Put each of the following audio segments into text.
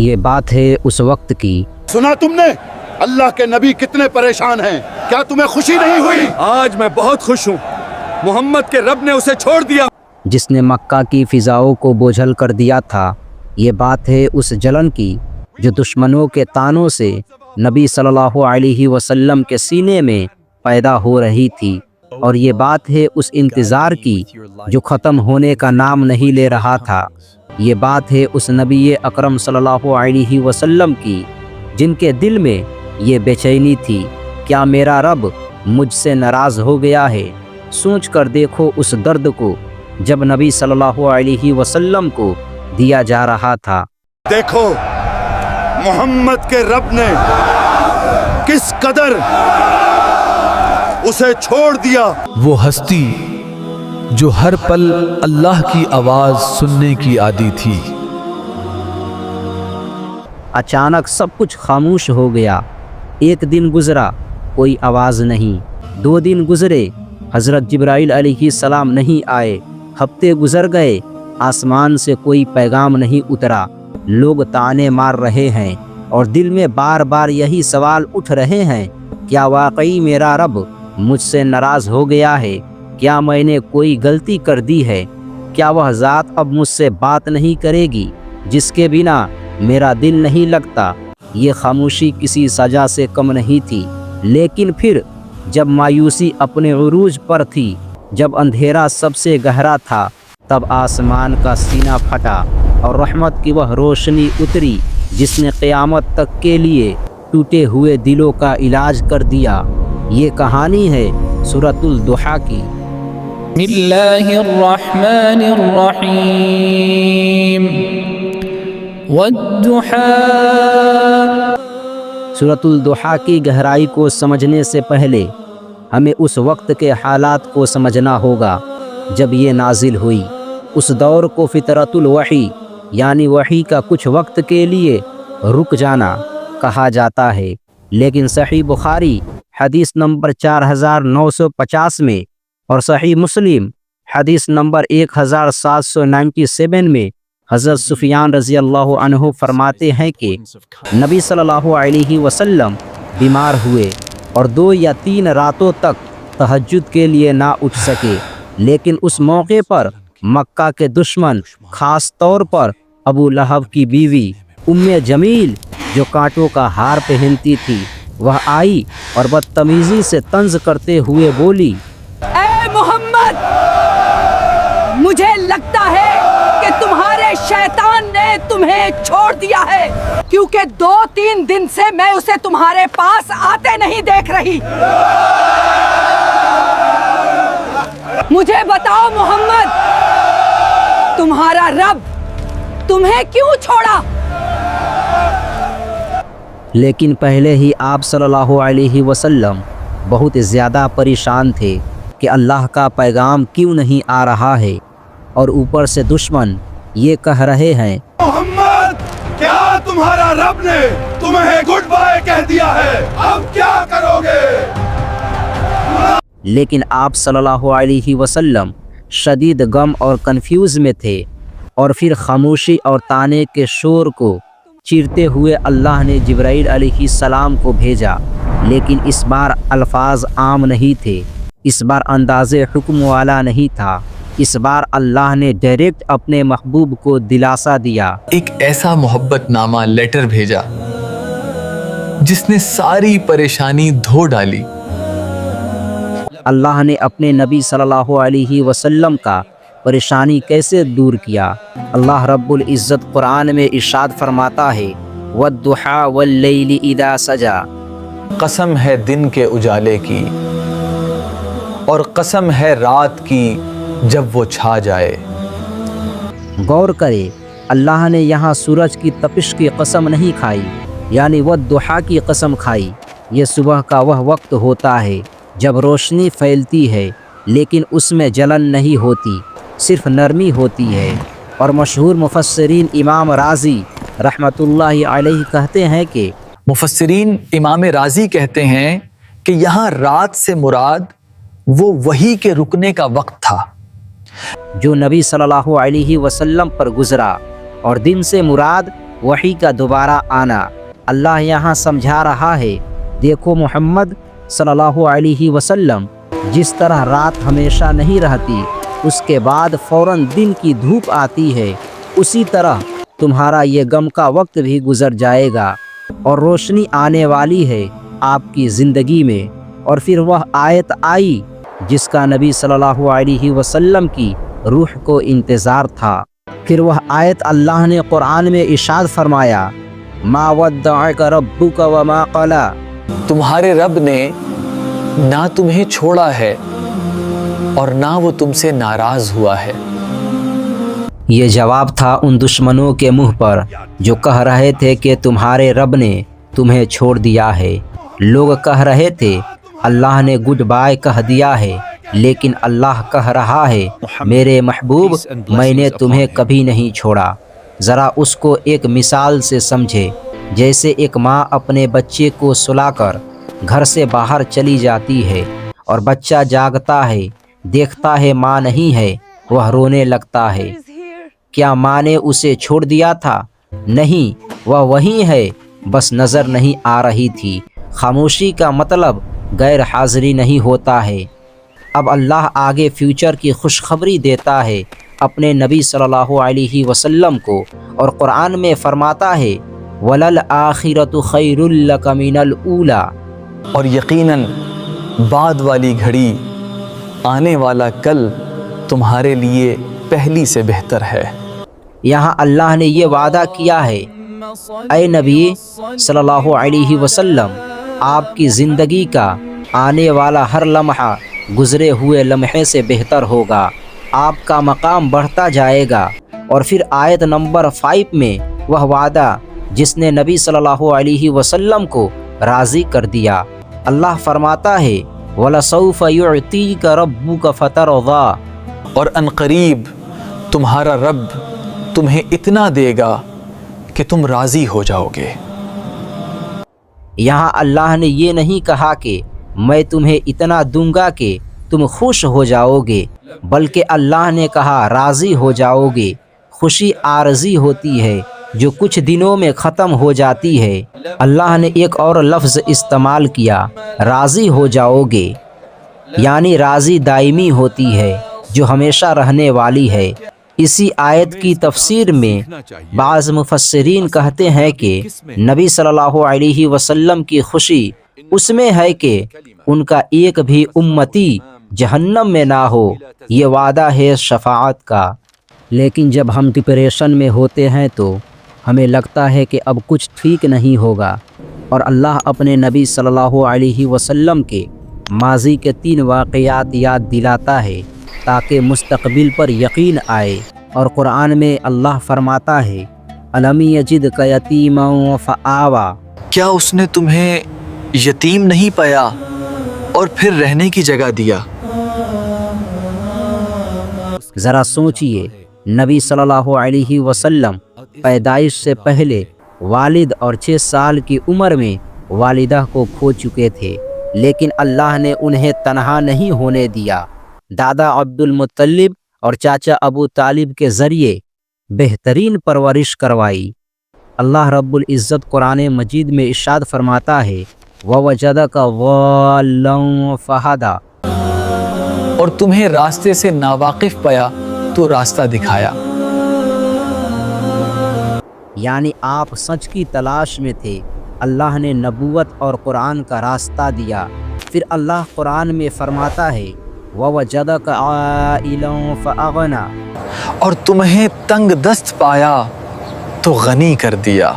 یہ بات ہے اس وقت کی۔ سنا تم نے اللہ کے نبی کتنے پریشان ہیں، کیا تمہیں خوشی نہیں ہوئی؟ آج میں بہت خوش ہوں، محمد کے رب نے اسے چھوڑ دیا جس نے مکہ کی فضاؤں کو بوجھل کر دیا تھا۔ یہ بات ہے اس جلن کی جو دشمنوں کے طعنوں سے نبی صلی اللہ علیہ وسلم کے سینے میں پیدا ہو رہی تھی، اور یہ بات ہے اس انتظار کی جو ختم ہونے کا نام نہیں لے رہا تھا۔ یہ بات ہے اس نبی اکرم صلی اللہ علیہ وسلم کی جن کے دل میں یہ بے چینی تھی، کیا میرا رب مجھ سے ناراض ہو گیا ہے؟ سوچ کر دیکھو اس درد کو جب نبی صلی اللہ علیہ وسلم کو دیا جا رہا تھا۔ دیکھو محمد کے رب نے کس قدر اسے چھوڑ دیا۔ وہ ہستی جو ہر پل اللہ کی آواز سننے کی عادی تھی، اچانک سب کچھ خاموش ہو گیا۔ ایک دن گزرا، کوئی آواز نہیں۔ 2 دن گزرے، حضرت جبرائیل علیہ السلام نہیں آئے۔ ہفتے گزر گئے، آسمان سے کوئی پیغام نہیں اترا۔ لوگ طعنے مار رہے ہیں اور دل میں بار بار یہی سوال اٹھ رہے ہیں، کیا واقعی میرا رب مجھ سے ناراض ہو گیا ہے؟ کیا میں نے کوئی غلطی کر دی ہے؟ کیا وہ ذات اب مجھ سے بات نہیں کرے گی جس کے بنا میرا دل نہیں لگتا؟ یہ خاموشی کسی سزا سے کم نہیں تھی، لیکن پھر جب مایوسی اپنے عروج پر تھی، جب اندھیرا سب سے گہرا تھا، تب آسمان کا سینہ پھٹا اور رحمت کی وہ روشنی اتری جس نے قیامت تک کے لیے ٹوٹے ہوئے دلوں کا علاج کر دیا۔ یہ کہانی ہے سورۃ الضحیٰ کی۔ بسم اللہ الرحمن الرحیم والضحیٰ۔ سورۃ الضحیٰ کی گہرائی کو سمجھنے سے پہلے ہمیں اس وقت کے حالات کو سمجھنا ہوگا جب یہ نازل ہوئی۔ اس دور کو فطرت الوحی یعنی وحی کا کچھ وقت کے لیے رک جانا کہا جاتا ہے، لیکن صحیح بخاری حدیث نمبر 4950 میں اور صحیح مسلم حدیث نمبر 1797 میں حضرت سفیان رضی اللہ عنہ فرماتے ہیں کہ نبی صلی اللہ علیہ وسلم بیمار ہوئے اور 2 یا 3 راتوں تک تہجد کے لیے نہ اٹھ سکے، لیکن اس موقع پر مکہ کے دشمن، خاص طور پر ابو لہب کی بیوی جمیل جو کانٹوں کا ہار پہنتی تھی، وہ آئی اور بدتمیزی سے طنز کرتے ہوئے بولی، اے محمد، مجھے لگتا ہے کہ تمہارے شیطان نے تمہیں چھوڑ دیا ہے، کیونکہ 2-3 دن سے میں اسے تمہارے پاس آتے نہیں دیکھ رہی۔ مجھے بتاؤ محمد، تمہارا رب تمہیں کیوں چھوڑا؟ لیکن پہلے ہی آپ صلی اللہ علیہ وسلم بہت زیادہ پریشان تھے کہ اللہ کا پیغام کیوں نہیں آ رہا ہے، اور اوپر سے دشمن یہ کہہ رہے ہیں، محمد، کیا تمہارا رب نے تمہیں گڈ بائے کہہ دیا ہے؟ اب کیا کرو گے؟ لیکن آپ صلی اللہ علیہ وسلم شدید غم اور کنفیوز میں تھے، اور پھر خاموشی اور طعنے کے شور کو چیرتے ہوئے اللہ نے جبرائیل علیہ السلام کو بھیجا، لیکن اس بار الفاظ عام نہیں تھے، اس بار انداز حکم والا نہیں تھا، اس بار اللہ نے ڈائریکٹ اپنے محبوب کو دلاسا دیا۔ ایک ایسا محبت نامہ لیٹر بھیجا جس نے ساری پریشانی دھو ڈالی۔ اللہ نے اپنے نبی صلی اللہ علیہ وسلم کا پریشانی کیسے دور کیا؟ اللہ رب العزت قرآن میں ارشاد فرماتا ہے، وَالضُّحَىٰ وَاللَّيْلِ إِذَا سَجَىٰ، قسم ہے دن کے اجالے کی اور قسم ہے رات کی جب وہ چھا جائے۔ غور کرے، اللہ نے یہاں سورج کی تپش کی قسم نہیں کھائی، یعنی وَالضُّحَىٰ کی قسم کھائی۔ یہ صبح کا وہ وقت ہوتا ہے جب روشنی پھیلتی ہے، لیکن اس میں جلن نہیں ہوتی، صرف نرمی ہوتی ہے۔ اور مشہور مفسرین امام رازی رحمۃ اللہ علیہ کہتے ہیں کہ مفسرین امام رازی کہتے ہیں کہ یہاں رات سے مراد وہ وحی کے رکنے کا وقت تھا جو نبی صلی اللہ علیہ وسلم پر گزرا، اور دن سے مراد वही का दोबारा आना। अल्लाह यहाँ समझा रहा है, देखो मोहम्मद सल्लल्लाहु अलैहि वसल्लम, जिस तरह रात हमेशा नहीं रहती, उसके बाद फ़ौरन दिन की धूप आती है, उसी तरह तुम्हारा ये गम का वक्त भी गुजर जाएगा और रोशनी आने वाली है आपकी ज़िंदगी में। और फिर वह आयत आई जिसका नबी सल्लल्लाहु अलैहि वसल्लम की रूह को इंतज़ार था। फिर वह आयत अल्लाह ने कुरान में इरशाद फरमाया, मा वद्दअक रब्बुक व मा क़ला, तुम्हारे रब ने ना तुम्हें छोड़ा है और ना वो तुमसे नाराज हुआ है। ये जवाब था उन दुश्मनों के मुंह पर जो कह रहे थे कि तुम्हारे रब ने तुम्हें छोड़ दिया है। लोग कह रहे थे अल्लाह ने गुड बाय कह दिया है, लेकिन अल्लाह कह रहा है, मेरे महबूब, मैंने तुम्हें कभी नहीं छोड़ा। ज़रा उसको एक मिसाल से समझे, जैसे एक माँ अपने बच्चे को सुलाकर घर से बाहर चली जाती है और बच्चा जागता है, देखता है माँ नहीं है, वह रोने लगता है। क्या माँ ने उसे छोड़ दिया था? नहीं, वह वहीं है, बस नज़र नहीं आ रही थी। खामोशी का मतलब गैर हाज़िरी नहीं होता है। अब अल्लाह आगे फ्यूचर की खुशखबरी देता है अपने नबी सल्लल्लाहु अलैहि वसल्लम को, और कुरान में फरमाता है, वलल आखिरतु खैरुल लक मिनल ऊला, और यकीनन बाद वाली घड़ी, आने वाला कल तुम्हारे लिए पहली से बेहतर है। यहाँ अल्लाह ने ये वादा किया है, ऐ नबी सल्लल्लाहु अलैहि वसल्लम, आपकी ज़िंदगी का आने वाला हर लम्हा गुज़रे हुए लम्हे से बेहतर होगा, आपका मकाम बढ़ता जाएगा। और फिर आयत नंबर 5 में वह वादा जिसने नबी सल्लल्लाहु अलैहि वसल्लम को राज़ी कर दिया। अल्लाह फरमाता है, वलसौफ युअतीका रब्बुका फतरज़ा, और अनकरीब तुम्हारा रब तुम्हें इतना देगा कि तुम राज़ी हो जाओगे। यहाँ अल्लाह ने ये नहीं कहा कि मैं तुम्हें इतना दूंगा कि तुम खुश हो जाओगे, बल्कि अल्लाह ने कहा राज़ी हो जाओगे। खुशी आरज़ी होती है जो कुछ दिनों में ख़त्म हो जाती है। अल्लाह ने एक और लफ्ज़ इस्तेमाल किया, राज़ी हो जाओगे, यानी राज़ी दायमी होती है जो हमेशा रहने वाली है। इसी आयत की तफसीर में बाज़ मुफस्सिरीन कहते हैं कि नबी सल्लल्लाहु अलैहि वसल्लम की खुशी उसमें है कि उनका एक भी उम्मती जहन्नम में ना हो। ये वादा है शफाअत का। लेकिन जब हम डिप्रेशन में होते हैं तो हमें लगता है कि अब कुछ ठीक नहीं होगा, और अल्लाह अपने नबी सल्लल्लाहु अलैहि वसल्लम के माजी के 3 वाक़यात याद दिलाता है ताकि मुस्तक़बिल पर यकीन आए। और कुरान में अल्लाह फरमाता है, अलम यजिदका यतीमन फ़आवा, क्या उसने तुम्हें यतीम नहीं पाया और फिर रहने की जगह दिया। ज़रा सोचिए, नबी सल्लल्लाहु अलैहि वसल्लम पैदाइश से पहले वालिद और 6 साल की उम्र में वालिदा को खो चुके थे, लेकिन अल्लाह ने उन्हें तन्हा नहीं होने दिया। दादा अब्दुल मुत्तलिब और चाचा अबू तालिब के ज़रिए बेहतरीन परवरिश करवाई। अल्लाह रब्बुल इज़्ज़त कुरान मजीद में इरशाद फरमाता है, ववजदका ज़ाल्लन फ़हदा, और तुम्हें रास्ते से नावाकिफ पाया तो रास्ता दिखाया। यानी आप सच की तलाश में थे, अल्लाह ने नबूवत और कुरान का रास्ता दिया। फिर अल्लाह कुरान में फरमाता है, ववजदका आइलन फ़अगना, और तुम्हें तंग दस्त पाया तो गनी कर दिया।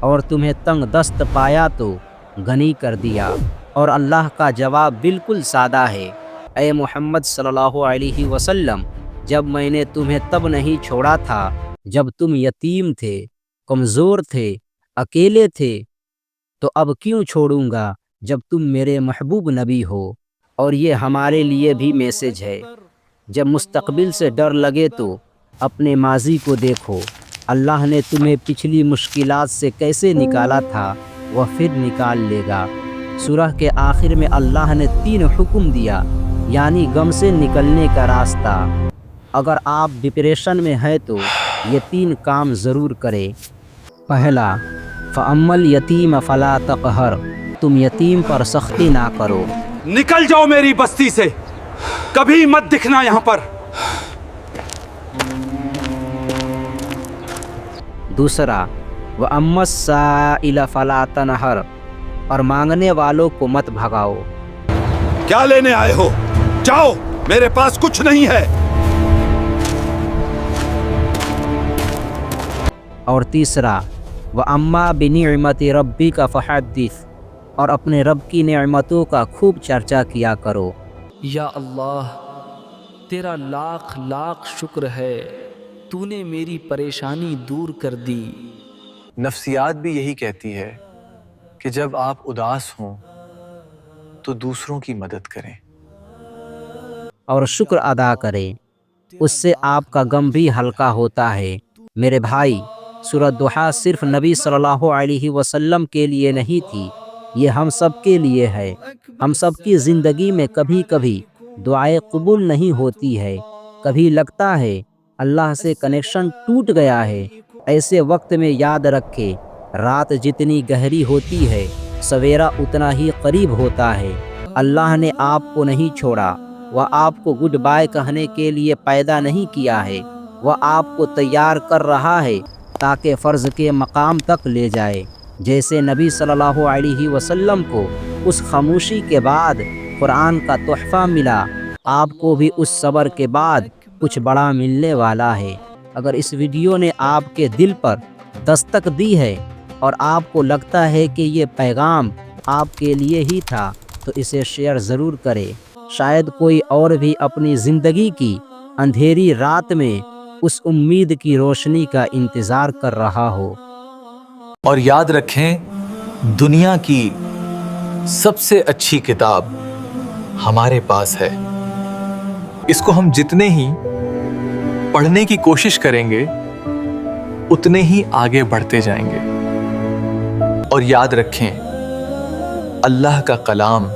और तुम्हें तंग दस्त पाया तो गनी कर दिया। और अल्लाह का जवाब बिल्कुल सादा है, ऐ मोहम्मद सल्लल्लाहु अलैहि वसल्लम, जब मैंने तुम्हें तब नहीं छोड़ा था जब तुम यतीम थे, कमज़ोर थे, अकेले थे, तो अब क्यों छोड़ूंगा जब तुम मेरे महबूब नबी हो। और ये हमारे लिए भी मैसेज है, जब मुस्तक़बिल से डर लगे तो अपने माजी को देखो। अल्लाह ने तुम्हें पिछली मुश्किलात से कैसे निकाला था, वह फिर निकाल लेगा। सूरह के आखिर में अल्लाह ने 3 हुक्म दिया, यानी गम से निकलने का रास्ता। अगर आप डिप्रेशन में हैं तो ये 3 काम ज़रूर करें। पहला, फ़अम्मल यतीम फ़ला तक़हर, तुम यतीम पर सख्ती ना करो। निकल जाओ मेरी बस्ती से, कभी मत दिखना यहाँ पर। दूसरा, व अम्मस साइल फ़ला तनहर, और मांगने वालों को मत भगाओ। क्या लेने आए हो? जाओ, मेरे पास कुछ नहीं है। और तीसरा, व अम्मा बिनिअमति रब्बिका फ़हद्दिस, और अपने रब की नेमतों का खूब चर्चा किया करो। या अल्लाह, तेरा लाख लाख शुक्र है, तूने मेरी परेशानी दूर कर दी। नफ्सियात भी यही कहती है कि जब आप उदास हों तो दूसरों की मदद करें और शुक्र अदा करें, उससे आपका गम भी हल्का होता है। मेरे भाई, सूरत दुहा सिर्फ नबी सल्लल्लाहु अलैहि वसल्लम के लिए नहीं थी, ये हम सब के लिए है। हम सब की ज़िंदगी में कभी कभी दुआएं कबूल नहीं होती है, कभी लगता है अल्लाह से कनेक्शन टूट गया है। ऐसे वक्त में याद रखे, रात जितनी गहरी होती है सवेरा उतना ही करीब होता है। अल्लाह ने आपको नहीं छोड़ा, वह आपको गुड बाय कहने के लिए पैदा नहीं किया है, वह आपको तैयार कर रहा है ताकि फ़र्ज़ के मकाम तक ले जाए। जैसे नबी सल्लल्लाहु अलैहि वसल्लम को उस खामोशी के बाद कुरान का तोहफ़ा मिला, आपको भी उस सब्र के बाद कुछ बड़ा मिलने वाला है। अगर इस वीडियो ने आपके दिल पर दस्तक दी है और आपको लगता है कि ये पैगाम आपके लिए ही था, तो इसे शेयर ज़रूर करें। शायद कोई और भी अपनी ज़िंदगी की अंधेरी रात में उस उम्मीद की रोशनी का इंतज़ार कर रहा हो। और याद रखें, दुनिया की सबसे अच्छी किताब हमारे पास है। इसको हम जितने ही पढ़ने की कोशिश करेंगे उतने ही आगे बढ़ते जाएंगे। और याद रखें, अल्लाह का कलाम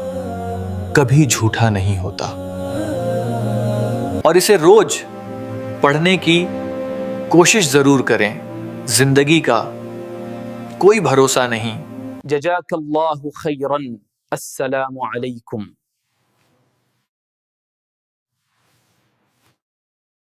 कभी झूठा नहीं होता। और इसे रोज पढ़ने की कोशिश जरूर करें। जिंदगी का कोई भरोसा नहीं। जज़ाकल्लाहु खैरन। अस्सलामु अलैकुम।